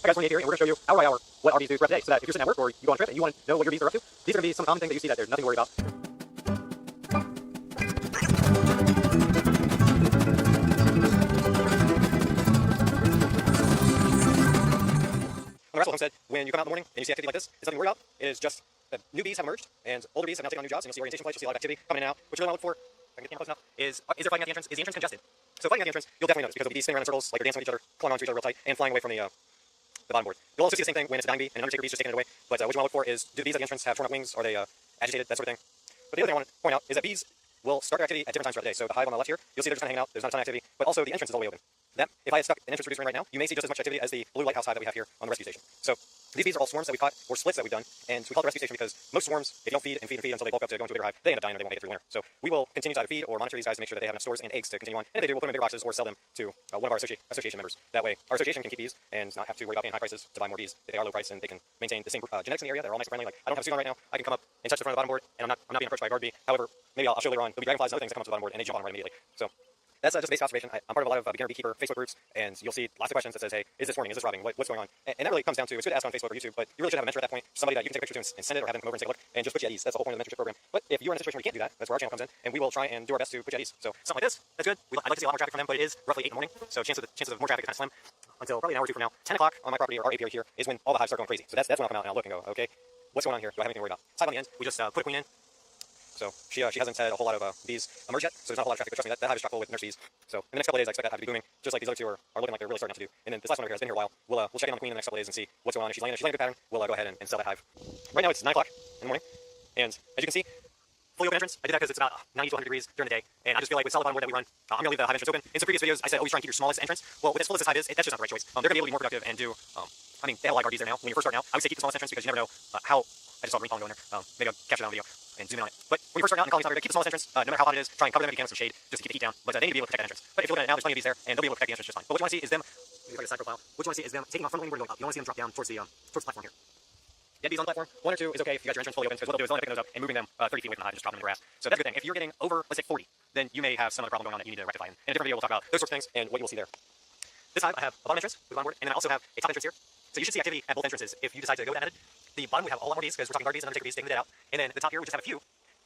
Hi guys, 28 here, and we're going to show you hour by hour what our bees do throughout the day, so that if you're sitting at work or you go on a trip and you want to know what your bees are up to, these are going to be some common things that you see that there's nothing to worry about. On the Russell homestead, when you come out in the morning and you see activity like this, it's nothing to worry about. It is just that new bees have emerged, and older bees have now taken on new jobs, and you'll see orientation flights, you'll see a lot of activity coming in and out. What you really want to look for, if I can get the camera close enough, is there fighting at the entrance? Is the entrance congested? So fighting at the entrance, you'll definitely notice, because there'll be bees spinning around in circles, like they're dancing with each other, clawing onto each other real tight, and flying away from the bottom board. You'll also see the same thing when it's a dying bee and an undertaker bee's just taking it away. But what you want to look for is, do the bees at the entrance have torn up wings? Are they agitated? That sort of thing. But the other thing I want to point out is that bees will start their activity at different times throughout the day. So the hive on the left here, you'll see they're just kind of hanging out. There's not a ton of activity, but also the entrance is all the way open. That, if I had stuck an entrance reducer in right now, you may see just as much activity as the blue lighthouse hive that we have here on the rescue station. So these bees are all swarms that we caught, or splits that we've done, and we call it the rescue station because most swarms, if you don't feed and feed and feed until they bulk up to go into a bigger hive, they end up dying or they won't make it through winter. So we will continue to either feed or monitor these guys to make sure that they have enough stores and eggs to continue on. And if they do, we'll put them in bigger boxes or sell them to one of our association members. That way, our association can keep bees and not have to worry about paying high prices to buy more bees. If they are low price and they can maintain the same genetics in the area, they're all nice and friendly. Like, I don't have a suit on right now. I can come up and touch the front of the bottom board, and I'm not being approached by a guard bee. However, maybe I'll show later on, there'll be dragonflies and other things that come up to the bottom board, and they jump on them right immediately. So that's just a basic observation. I'm part of a lot of beginner beekeeper Facebook groups, and you'll see lots of questions that says, hey, is this swarming? Is this robbing? What's going on? And that really comes down to, it's good to ask on Facebook or YouTube, but you really should have a mentor at that point, somebody that you can take a picture to and send it, or have them come over and take a look, and just put you at ease. That's the whole point of the mentorship program. But if you're in a situation where you can't do that, that's where our channel comes in, and we will try and do our best to put you at ease. So something like this, that's good. I'd like to see a lot more traffic from them, but it is roughly 8 in the morning, so chances of more traffic is kind of slim until probably an hour or two from now. 10 o'clock on my property, or our apiary here, is when all the hives start going crazy. So that's when I'll come out and I'll look and go, okay, what's going on here? Do I have anything to worry about? Hive on the end, we just put a queen in. So she hasn't had a whole lot of bees emerge yet, so there's not a whole lot of traffic, but trust me, that hive is chock full with nurse bees. So in the next couple of days, I expect that hive to be booming, just like these other two are looking like they're really starting out to do. And then this last one over here has been here a while. We'll check in on the queen in the next couple of days and see what's going on. If she's laying a good pattern, we'll go ahead and sell that hive. Right now it's 9 o'clock in the morning, and as you can see, fully open entrance. I did that because it's about 90 to 100 degrees during the day, and I just feel like with solid bottom board that we run, I'm going to leave the hive entrance open. In some previous videos, I said always try and keep your smallest entrance. Well, with as full as this hive is, that's just not the right choice. They're going to be able to be more productive and do, I mean, they have a lot of guard bees there now. When you first start out, I would say keep the smallest entrance because you never know how, I just saw a green pollen going there. Maybe I'll capture that on video and zoom in on it. But when you first start out in colony, keep the smallest entrance, no matter how hot it is, try and cover them if you can with some shade, just to keep the heat down. But they need to be able to protect that entrance. But if you're looking at it now, there's plenty of bees there, and they'll be able to protect the entrance just fine. But what you want to see is them, maybe if I get a side profile, what you want to see is them taking off from the wing board going up. You don't want to see them drop down towards the platform here. Dead bees on the platform, 1 or 2 is okay if you got your entrance fully open, because what they'll do is they'll end up picking those up and moving them 30 feet away from the hive and just dropping them in the grass. So that's a good thing. If you're getting over, let's say 40, then you may have some other problem going on that you need to rectify. And in a different video, we'll talk about those sorts of things and what you will see there. This hive, I have a bottom entrance with a bottom board, and then I also have a top entrance here. So you should see activity at both entrances if you decide to go with that method. The bottom would have a lot more bees because we're talking guard bees and undertaker bees taking the dead out. And then the top here we just have a few,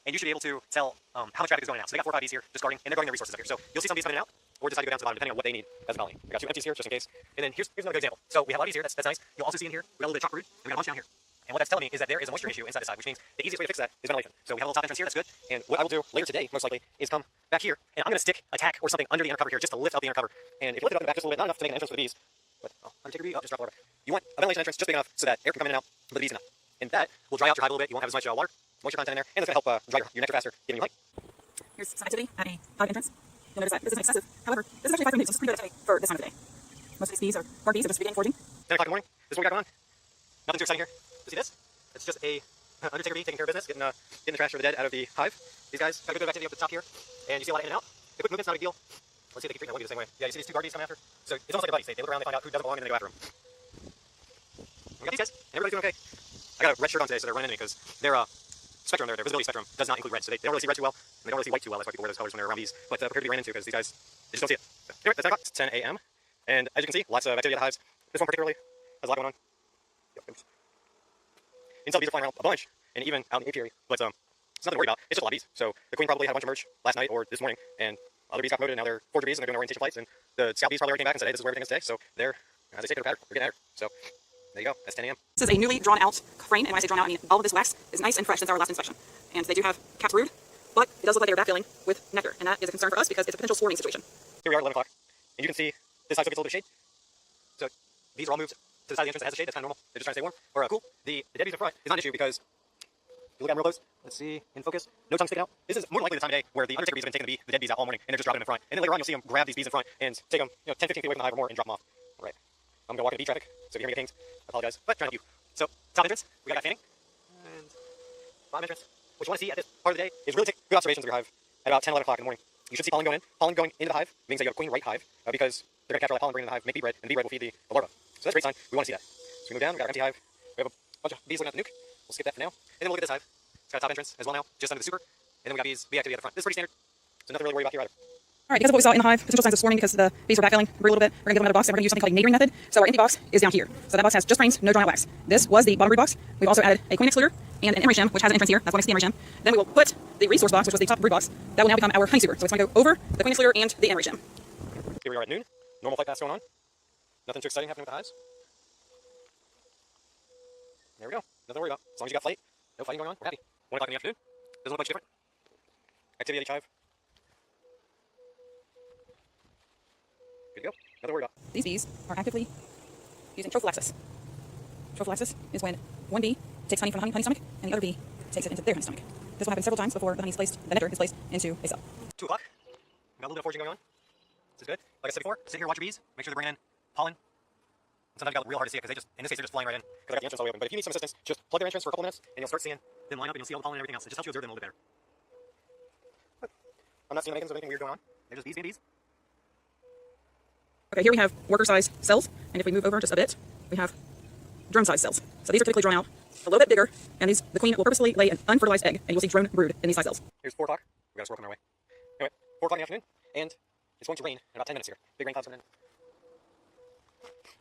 and you should be able to tell how much traffic is going in and out. So they got 4 or 5 bees here just guarding, and they're guarding their resources up here. So you'll see some bees coming in and out, or decide to go down to the bottom depending on what they need as a colony. We got 2 empties here just in case. And then here's another good example. So we have a lot of bees here, that's nice. You'll also see in here, we got a little bit of chalk brood, and we got a bunch down here. And what that's telling me is that there is a moisture issue inside this hive, which means the easiest way to fix that is ventilation. So we have a little top entrance here, that's good. And what I will do later today, most likely, is come back here, and I'm going to stick a tack or something under the inner cover here just to lift up the inner cover. And if you lift it up in the back just a little bit, not enough to make an entrance for the bees, but undertaker bee, just drop the water. You want a ventilation entrance just big enough so that air can come in and out, but the bees cannot. And that will dry out your hive a little bit. You won't have as much water, moisture content in there, and it's going to help dry your nectar faster, giving you honey. Here's some activity at a hive entrance. You'll notice that this isn't excessive. However, this is actually 5 minutes, so this is pretty good activity for this time of the day. Most of these bees are guard bees, they're just beginning foraging. 10 o'clock in the morning, this is what we got going on. Nothing too exciting here. You see this? It's just a undertaker bee taking care of business, getting the trash or the dead out of the hive. These guys got a good bit of activity up at the top here, and you see a lot of in and out. The quick movement's not a big deal. Let's see if they can treat them the same way. Yeah, you see these 2 guard bees coming after? So it's almost like a buddy. They look around, they find out who doesn't belong, and then they go after them. We got these guys, and everybody's doing okay. I got a red shirt on today, so they're running into me because their spectrum, their visibility spectrum does not include red, so they don't really see red too well, and they don't really see white too well. That's why people wear those colors when they're around bees. But prepare to be ran into because these guys, they just don't see it. So, anyway, that's 10 o'clock. It's 10 a.m. And as you can see, lots of activity at the hives. This one particularly has a lot going on. Inside bees are flying around a bunch, and even out in the apiary. But it's nothing to worry about. It's just a lot of bees. So the queen probably had a bunch emerge last night or this morning, and other bees got promoted, and now they're forager bees, and they're doing orientation flights. And the scout bees probably already came back and said, hey, this is where everything is today. So they're, as they say, they're getting at her. So there you go. That's 10 a.m. This is a newly drawn out frame, and when I say drawn out, I mean all of this wax is nice and fresh since our last inspection. And they do have capped brood, but it does look like they are backfilling with nectar, and that is a concern for us because it's a potential swarming situation. Here we are at 11 o'clock, and you can see this hive still gets a little bit of shade. So these are all moved to the side of the entrance that has the shade. That's kind of normal. They're just trying to stay warm or cool. The dead bees in front is not an issue because you look at them real close. Let's see in focus. No tongue sticking out. This is more than likely the time of day where the undertaker bees have been taking the dead bees out all morning, and they're just dropping them in front. And then later on, you'll see them grab these bees in front and take them 10, 15 feet away from the hive or more and drop them off. All right. I'm going to walk into bee traffic, so if you hear me get pinged, I apologize, but trying to help you. So, top entrance, we got that fanning, and bottom entrance. What you want to see at this part of the day is really take good observations of your hive at about 10, 11 o'clock in the morning. You should see pollen going in. Pollen going into the hive means that you have a queen right hive because they're going to capture all that pollen, bring it in the hive, make bee bread, and the bee bread will feed the larva. So that's a great sign. We want to see that. So we move down, we got our empty hive. We have a bunch of bees looking at the nuke. We'll skip that for now. And then we'll look at this hive. It's got a top entrance as well now, just under the super. And then we got bee activity at the front. This is pretty standard, so nothing really to worry about here either. All right, because of what we saw in the hive, potential signs of swarming because the bees were backfilling, grew a little bit, we're going to give them another box, and we're going to use something called a neighboring method. So our empty box is down here. So that box has just frames, no drawn out wax. This was the bottom brood box. We've also added a queen excluder and an emery shim, which has an entrance here. That's why next to the emery shim. Then we will put the resource box, which was the top brood box. That will now become our honey sewer. So it's going to go over the queen excluder and the emery shim. Here we are at noon. Normal flight paths going on. Nothing too exciting happening with the hives. There we go. Nothing to worry about. As long as you got flight, no fighting going on, we're happy. 1 o'clock in the afternoon. Doesn't look much different. Activity at each hive. Good to go. Nothing to worry about. These bees are actively using trophallaxis. Trophallaxis is when one bee takes honey from the honey stomach and the other bee takes it into their honey stomach. This will happen several times before the nectar is placed into a cell. 2 o'clock. Got a little bit of foraging going on. This is good. Like I said before, sit here, watch your bees. Make sure they're bringing in pollen. Sometimes you got real hard to see it because they just, in this case, they're just flying right in because I got the entrance all the way open. But if you need some assistance, just plug their entrance for a couple minutes and you'll start seeing them line up and you'll see all the pollen and everything else. It just helps you observe them a little bit better. But I'm not seeing anything weird going on. They're just bees being bees. Okay, here we have worker-size cells, and if we move over just a bit, we have drone-size cells. So these are typically drawn out a little bit bigger, and the queen will purposely lay an unfertilized egg, and you will see drone brood in these size cells. Here's 4 o'clock. We got a squirrel coming our way. Anyway, 4 o'clock in the afternoon, and it's going to rain in about 10 minutes here. Big rain clouds coming in.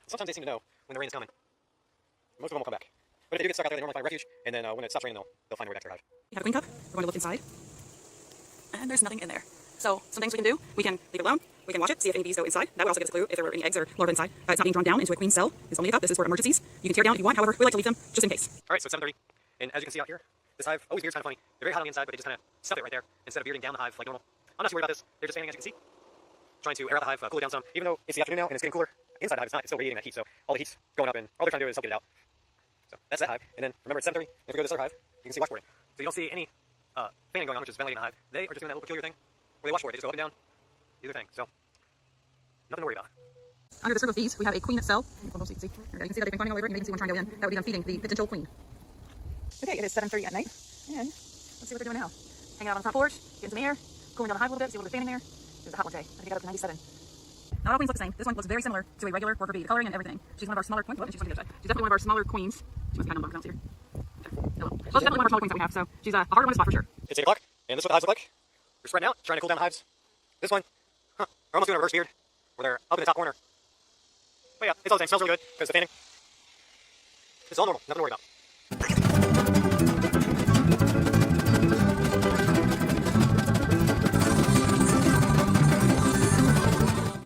Sometimes they seem to know when the rain is coming. Most of them will come back. But if they do get stuck out there, they normally find refuge, and then when it stops raining, they'll find their way back to their hive. We have a queen cup. We're going to look inside, and there's nothing in there. So some things we can do, we can leave it alone, we can watch it, see if any bees go inside. That would also give us a clue if there were any eggs or larvae inside. It's not being drawn down into a queen cell. It's only a cup. This is for emergencies. You can tear down if you want. However, we like to leave them just in case. All right, so it's 7:30, and as you can see out here, this hive always beards kind of funny. They're very hot on the inside, but they just kind of stuff it right there instead of bearding down the hive like normal. I'm not too worried about this. They're just fanning, as you can see, trying to air out the hive, cool it down some. Even though it's the afternoon now and it's getting cooler, inside the hive it's not. It's still radiating that heat, so all the heat's going up, and all they're trying to do is help get it out. So that's that hive. And then remember, it's 7:30. If we go to this other hive, you can see washboarding. So you don't see any fanning going on, which is ventilating the hive. They are just doing that little peculiar thing where they washboard. They just go up and down, do their thing. So nothing to worry about. Under the circle of bees, we have a queen cell. So you can see that they've been climbing all over, and you can see one trying to go in. That would be them feeding the potential queen. Okay, it is 7:30 at night, and let's see what they're doing now. Hanging out on the top porch, getting some air, cooling down the hive a little bit, see a little bit of fanning there. It was a hot one day. I think it got up to 97. Not all queens look the same. This one looks very similar to a regular worker bee, the coloring and everything. She's one of our smaller queens. She's definitely one of our smaller queens. She must have had numbers here. Well, she's definitely one of our smaller queens that we have, so she's a harder one to spot for sure. It's 8 o'clock, and this is what the hives look like. They're spreading out, trying to cool down the hives. This one, they're almost doing a reverse beard, where they're up in the top corner. But yeah, it's all the same. Smells really good because the fanning. It's all normal. Nothing to worry about.